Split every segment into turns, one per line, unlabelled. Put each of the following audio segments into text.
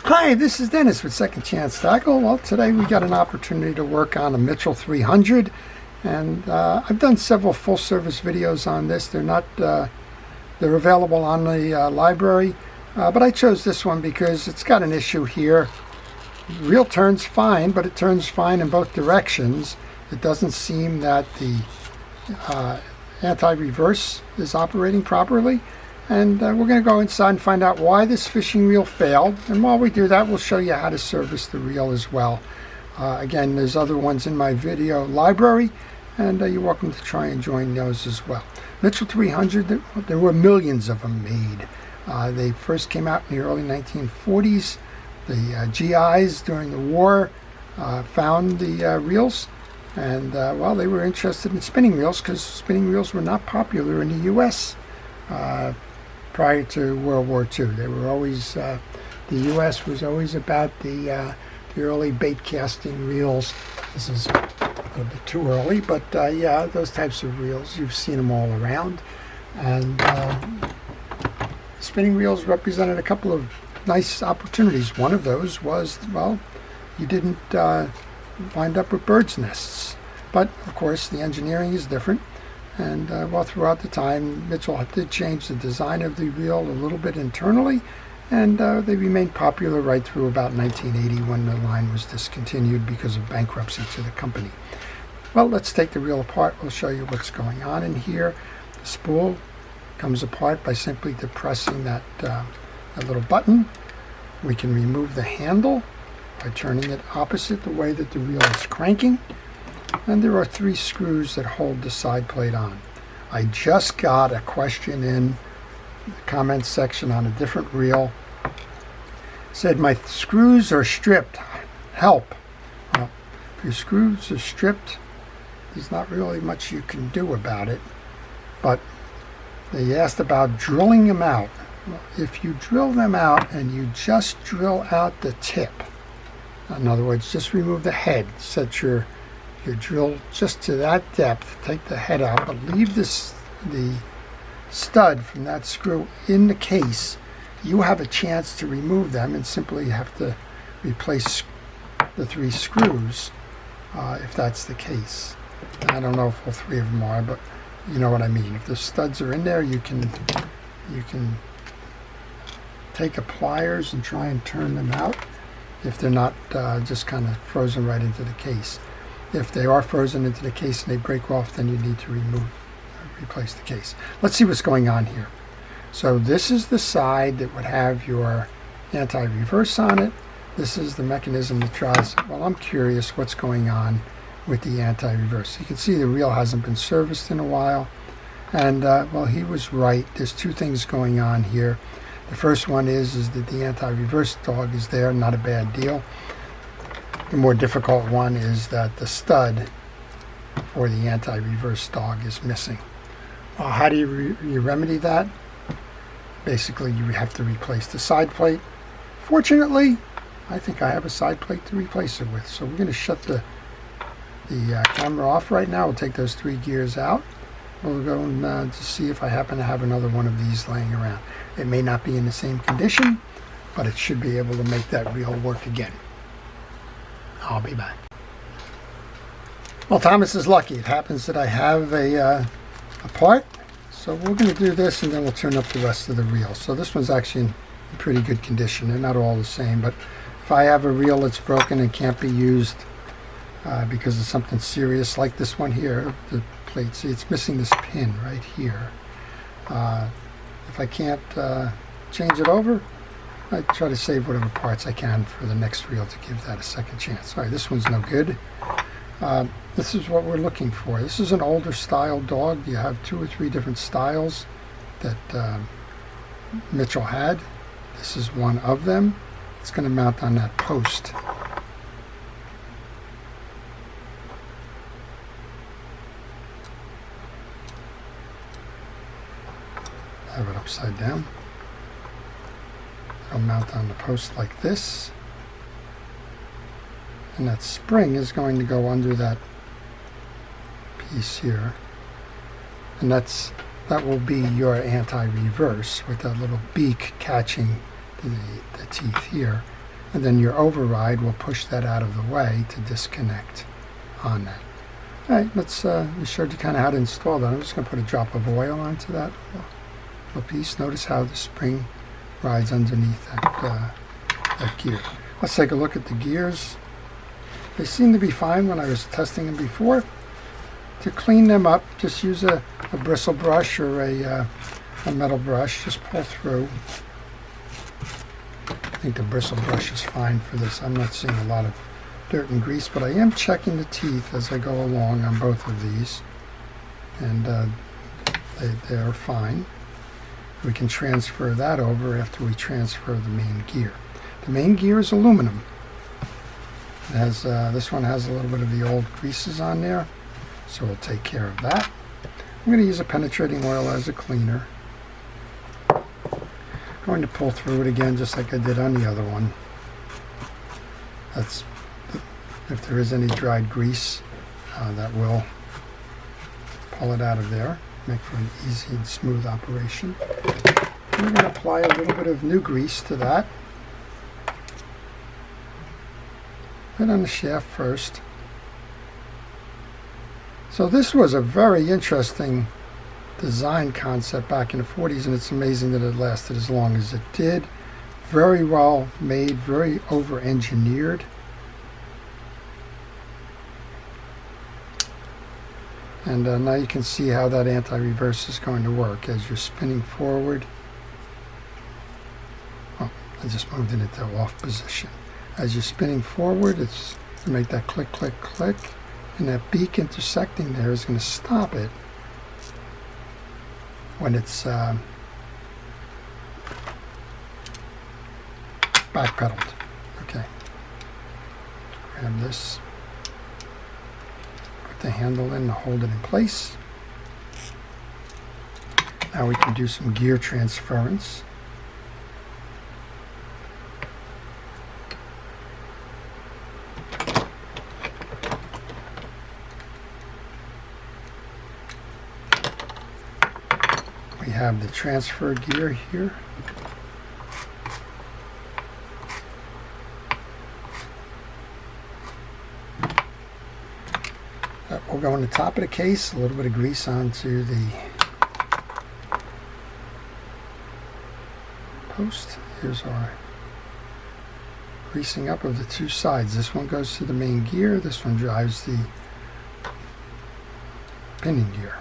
Hi, this is Dennis with Second Chance Tackle. Well, today we got an opportunity to work on a Mitchell 300, and I've done several full-service videos on this. They're available on the library, but I chose this one because it's got an issue here. The reel turns fine, but it turns fine in both directions. It doesn't seem that the anti-reverse is operating properly. And we're going to go inside and find out why this fishing reel failed. And while we do that, we'll show you how to service the reel as well. Again, there's other ones in my video library, and you're welcome to try and join those as well. Mitchell 300, there were millions of them made. They first came out in the early 1940s. The GIs during the war found the reels, and well, they were interested in spinning reels because spinning reels were not popular in the U.S. Prior to World War II. They were always, the U.S. was always about the early bait casting reels. This is a little bit too early, but yeah, those types of reels, you've seen them all around. And spinning reels represented a couple of nice opportunities. One of those was, well, you didn't wind up with birds' nests. But, of course, the engineering is different. And well, throughout the time, Mitchell did change the design of the reel a little bit internally, and they remained popular right through about 1980 when the line was discontinued because of bankruptcy to the company. Well, let's take the reel apart. We'll show you what's going on in here. The spool comes apart by simply depressing that little button. We can remove the handle by turning it opposite the way that the reel is cranking. And there are 3 screws that hold the side plate on. I just got a question in the comments section on a different reel. It said, my screws are stripped. Help. Well, if your screws are stripped, there's not really much you can do about it. But they asked about drilling them out. Well, if you drill them out and you just drill out the tip, in other words, just remove the head, set your drill just to that depth, take the head out, but leave the stud from that screw in the case, you have a chance to remove them and simply have to replace the 3 screws if that's the case. I don't know if all 3 of them are, but you know what I mean. If the studs are in there, you can take a pliers and try and turn them out if they're not just kind of frozen right into the case. If they are frozen into the case and they break off, then you need to replace the case. Let's see what's going on here. So this is the side that would have your anti-reverse on it. This is the mechanism that drives it. Well, I'm curious what's going on with the anti-reverse. You can see the reel hasn't been serviced in a while. And well, he was right. There's 2 things going on here. The first one is that the anti-reverse dog is there, not a bad deal. The more difficult one is that the stud for the anti-reverse dog is missing. Well, how do you remedy that? Basically, you have to replace the side plate. Fortunately, I think I have a side plate to replace it with. So we're going to shut the camera off right now. We'll take those 3 gears out. We'll go and to see if I happen to have another one of these laying around. It may not be in the same condition, but it should be able to make that reel work again. I'll be back. Well, Thomas is lucky. It happens that I have a part. So we're going to do this and then we'll turn up the rest of the reel. So this one's actually in pretty good condition. They're not all the same, but if I have a reel that's broken and can't be used because of something serious like this one here, the plate, see it's missing this pin right here. If I can't change it over, I try to save whatever parts I can for the next reel to give that a second chance. All right, this one's no good. This is what we're looking for. This is an older style dog. You have 2 or 3 different styles that Mitchell had. This is one of them. It's going to mount on that post. Have it upside down. It'll mount on the post like this, and that spring is going to go under that piece here, and that will be your anti-reverse with that little beak catching the teeth here. and then your override will push that out of the way to disconnect on that. All right, we showed you kind of how to install that. I'm just going to put a drop of oil onto that little piece. Notice how the spring rides underneath that gear. Let's take a look at the gears. They seem to be fine when I was testing them before. To clean them up, just use a bristle brush or a metal brush. Just pull through. I think the bristle brush is fine for this. I'm not seeing a lot of dirt and grease, but I am checking the teeth as I go along on both of these, and they are fine. We can transfer that over after we transfer the main gear. The main gear is aluminum. It has, this one has a little bit of the old greases on there, so we'll take care of that. I'm going to use a penetrating oil as a cleaner. I'm going to pull through it again just like I did on the other one. That's if there is any dried grease, that will pull it out of there, make for an easy and smooth operation. And we're going to apply a little bit of new grease to that. Right on the shaft first. So this was a very interesting design concept back in the 40s, and it's amazing that it lasted as long as it did. Very well made, very over-engineered. And now you can see how that anti-reverse is going to work as you're spinning forward. Oh, I just moved it into off position. As you're spinning forward, it's going to make that click, click, click. And that beak intersecting there is going to stop it when it's backpedaled. Okay. Grab this. Put the handle in to hold it in place. Now we can do some gear transference. We have the transfer gear here. That will go on the top of the case, a little bit of grease onto the post. Here's our greasing up of the two sides. This one goes to the main gear, this one drives the pinion gear.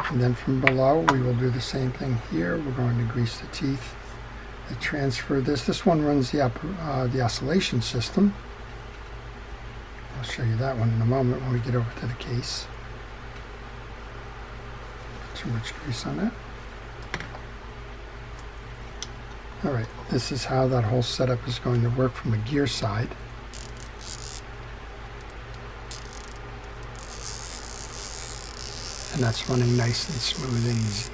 And then from below, we will do the same thing here. We're going to grease the teeth to transfer this. This one runs the oscillation system. I'll show you that one in a moment when we get over to the case. Too much grease on that. Alright, this is how that whole setup is going to work from the gear side. And that's running nice and smooth and easy.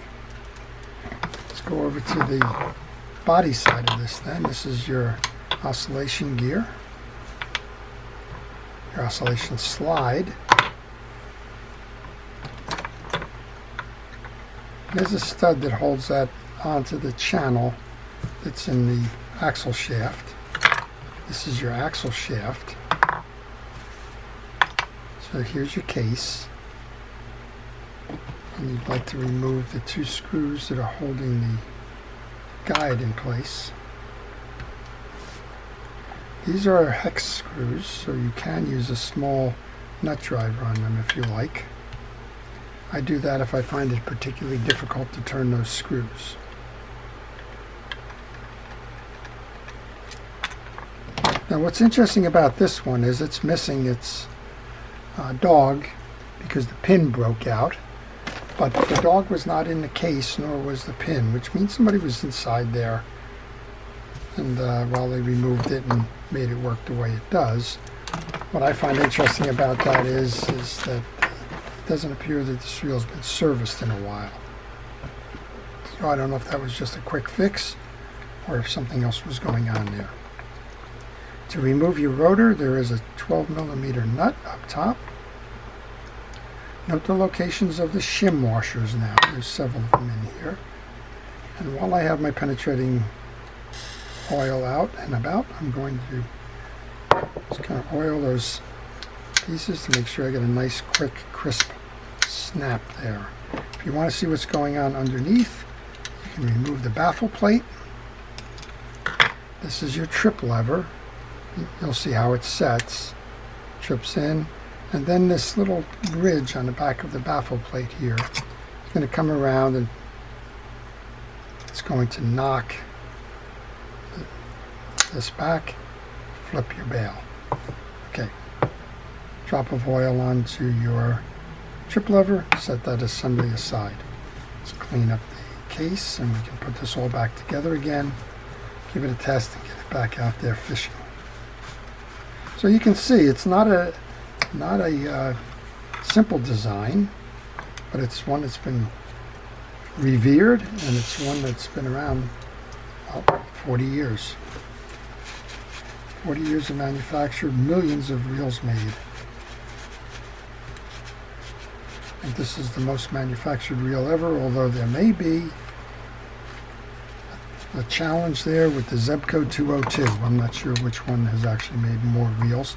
Let's go over to the body side of this then. This is your oscillation gear, your oscillation slide. There's a stud that holds that onto the channel that's in the axle shaft. This is your axle shaft. So here's your case. And you'd like to remove the two screws that are holding the guide in place. These are hex screws, so you can use a small nut driver on them if you like. I do that if I find it particularly difficult to turn those screws. Now what's interesting about this one is it's missing its dog because the pin broke out. But the dog was not in the case, nor was the pin, which means somebody was inside there. And while they removed it and made it work the way it does. What I find interesting about that is that it doesn't appear that this wheel's been serviced in a while. So I don't know if that was just a quick fix or if something else was going on there. To remove your rotor, there is a 12mm nut up top. Note the locations of the shim washers now. There's several of them in here. And while I have my penetrating oil out and about, I'm going to just kind of oil those pieces to make sure I get a nice, quick, crisp snap there. If you want to see what's going on underneath, you can remove the baffle plate. This is your trip lever. You'll see how it sets. Trips in, and then this little ridge on the back of the baffle plate here is going to come around and it's going to knock this back, flip your bail. Okay, drop of oil onto your trip lever, set that assembly aside. Let's clean up the case and we can put this all back together again, give it a test and get it back out there fishing. So you can see it's not a simple design, but it's one that's been revered, and it's one that's been around 40 years. 40 years of manufacture, millions of reels made. I think this is the most manufactured reel ever, although there may be a challenge there with the Zebco 202. I'm not sure which one has actually made more reels.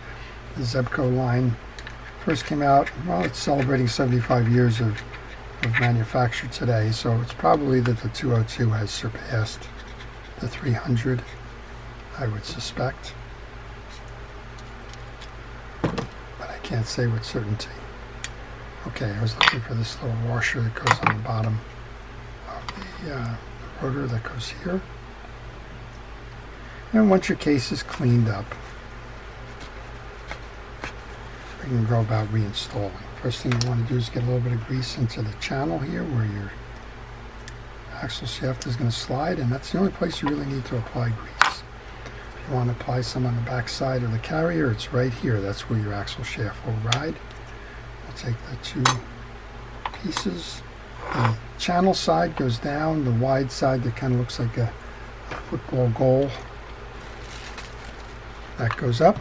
The Zebco line first came out, well, it's celebrating 75 years of manufacture today, so it's probably that the 202 has surpassed the 300, I would suspect. But I can't say with certainty. Okay, I was looking for this little washer that goes on the bottom of the rotor that goes here. And once your case is cleaned up, we can go about reinstalling. First thing you want to do is get a little bit of grease into the channel here where your axle shaft is going to slide, and that's the only place you really need to apply grease. If you want to apply some on the back side of the carrier, it's right here. That's where your axle shaft will ride. We'll take the two pieces. The channel side goes down, the wide side that kind of looks like a football goal, that goes up.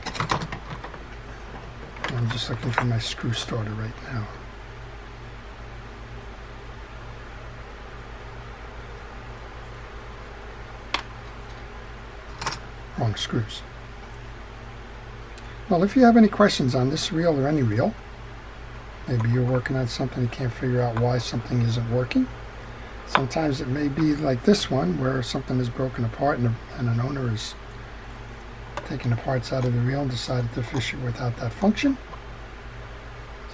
I'm just looking for my screw starter right now. Wrong screws. Well, if you have any questions on this reel or any reel, maybe you're working on something and can't figure out why something isn't working. Sometimes it may be like this one where something is broken apart and an owner is taking the parts out of the reel and decided to fish it without that function.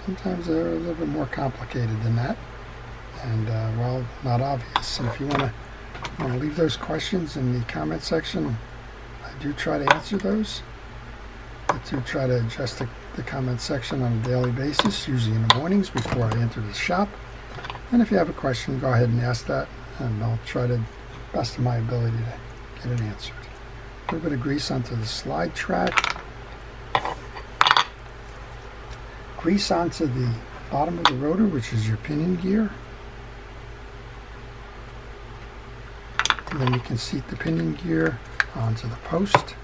Sometimes they're a little bit more complicated than that, and well, not obvious. And if you want to leave those questions in the comment section, I do try to answer those. I do try to adjust the comment section on a daily basis, usually in the mornings before I enter the shop. And if you have a question, go ahead and ask that, and I'll try to best of my ability to get it answered. A little bit of grease onto the slide track. Grease onto the bottom of the rotor, which is your pinion gear. And then you can seat the pinion gear onto the post.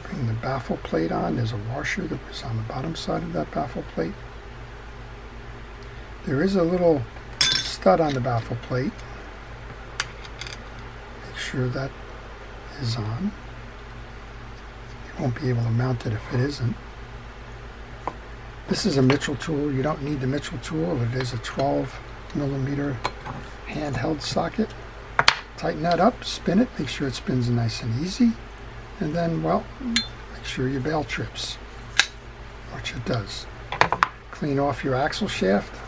Bring the baffle plate on. There's a washer that was on the bottom side of that baffle plate. There is a little stud on the baffle plate. Make sure that is on. You won't be able to mount it if it isn't. This is a Mitchell tool. You don't need the Mitchell tool. It is a 12mm handheld socket. Tighten that up, spin it, make sure it spins nice and easy, and then, well, make sure your bail trips, which it does. Clean off your axle shaft.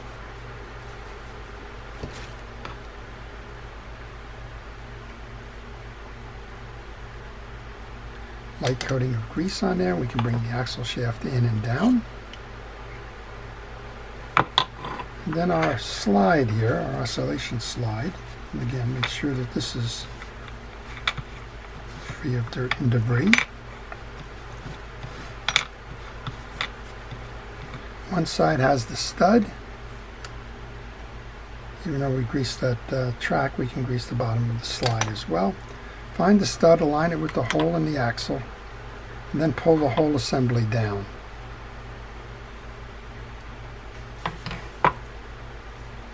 Light coating of grease on there. We can bring the axle shaft in and down. And then our slide here, our oscillation slide. And again, make sure that this is free of dirt and debris. One side has the stud. Even though we greased that track, we can grease the bottom of the slide as well. Find the stud, align it with the hole in the axle, and then pull the whole assembly down.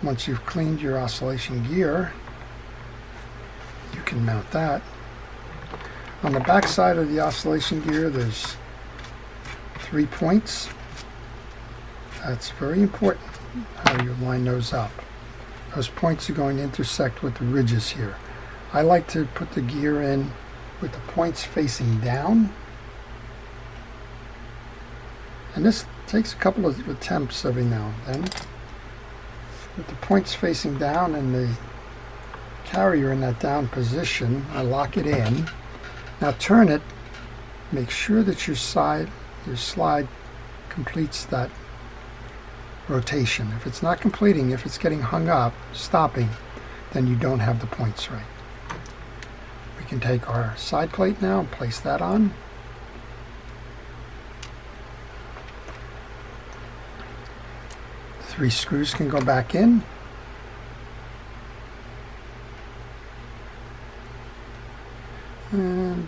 Once you've cleaned your oscillation gear, can mount that. On the back side of the oscillation gear, there's 3 points. That's very important, how you line those up. Those points are going to intersect with the ridges here. I like to put the gear in with the points facing down. And this takes a couple of attempts every now and then. With the points facing down and the carrier in that down position, I lock it in. Now turn it, make sure that your slide completes that rotation. If it's not completing, if it's getting hung up, stopping, then you don't have the points right. We can take our side plate now and place that on. The 3 screws can go back in. And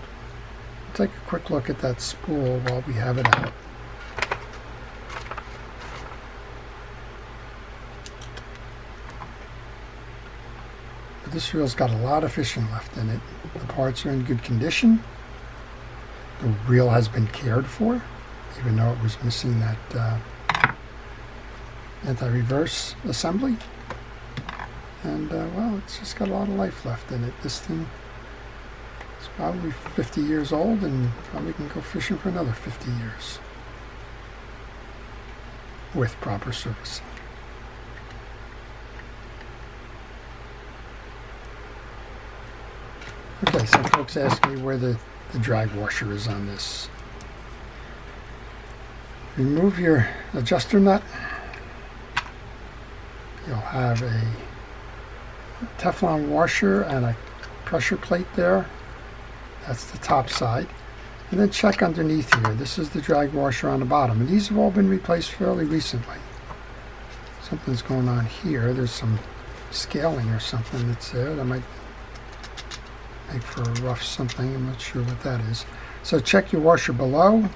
take a quick look at that spool while we have it out. This reel's got a lot of fishing left in it. The parts are in good condition. The reel has been cared for, even though it was missing that anti-reverse assembly. And well, it's just got a lot of life left in it. This thing is probably 50 years old and probably can go fishing for another 50 years with proper servicing. Okay, some folks ask me where the drag washer is on this. Remove your adjuster nut. You'll have a Teflon washer and a pressure plate there. That's the top side. And then check underneath here. This is the drag washer on the bottom. And these have all been replaced fairly recently. Something's going on here. There's some scaling or something that's there that might make for a rough something. I'm not sure what that is. So check your washer below.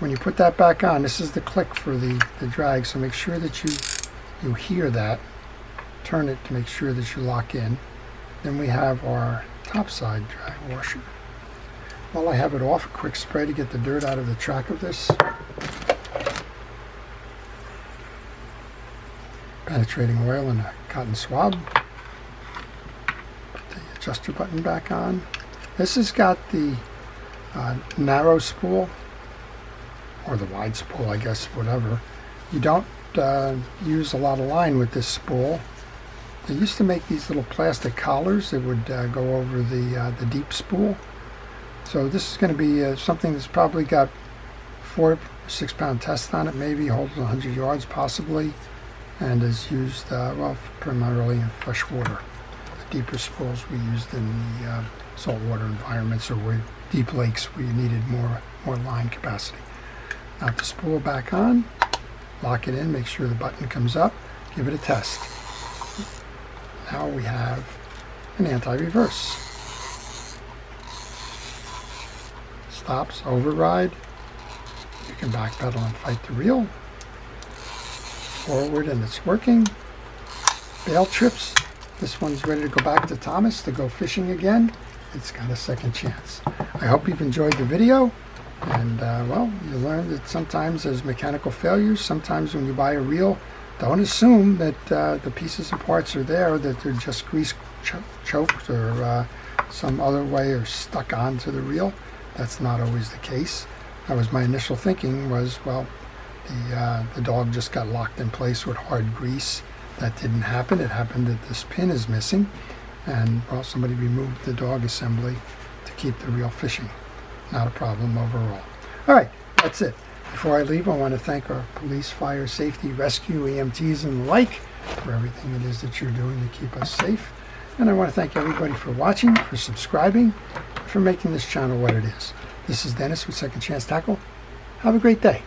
When you put that back on, this is the click for the drag, so make sure that you hear that. Turn it to make sure that you lock in. Then we have our top side drag washer. While I have it off, a quick spray to get the dirt out of the track of this. Penetrating oil in a cotton swab. Put the adjuster button back on. This has got the narrow spool, or the wide spool, I guess, whatever. You don't use a lot of line with this spool. They used to make these little plastic collars that would go over the deep spool. So this is going to be something that's probably got 4 or 6 pound test on it, maybe holds 100 yards possibly, and is used well, primarily in fresh water. The deeper spools we used in the saltwater environments, or where deep lakes where you needed more line capacity. Now the spool back on, lock it in, make sure the button comes up, give it a test. Now we have an anti-reverse. Stops, override. You can backpedal and fight the reel. Forward and it's working. Bail trips. This one's ready to go back to Thomas to go fishing again. It's got a second chance. I hope you've enjoyed the video. And well, you learn that sometimes there's mechanical failures. Sometimes when you buy a reel, don't assume that the pieces and parts are there, that they're just grease choked or some other way or stuck onto the reel. That's not always the case. That was my initial thinking was, well, the dog just got locked in place with hard grease. That didn't happen. It happened that this pin is missing, and well, somebody removed the dog assembly to keep the reel fishing. Not a problem overall. All right, that's it. Before I leave, I want to thank our police, fire, safety, rescue, EMTs, and the like for everything it is that you're doing to keep us safe. And I want to thank everybody for watching, for subscribing, for making this channel what it is. This is Dennis with Second Chance Tackle. Have a great day.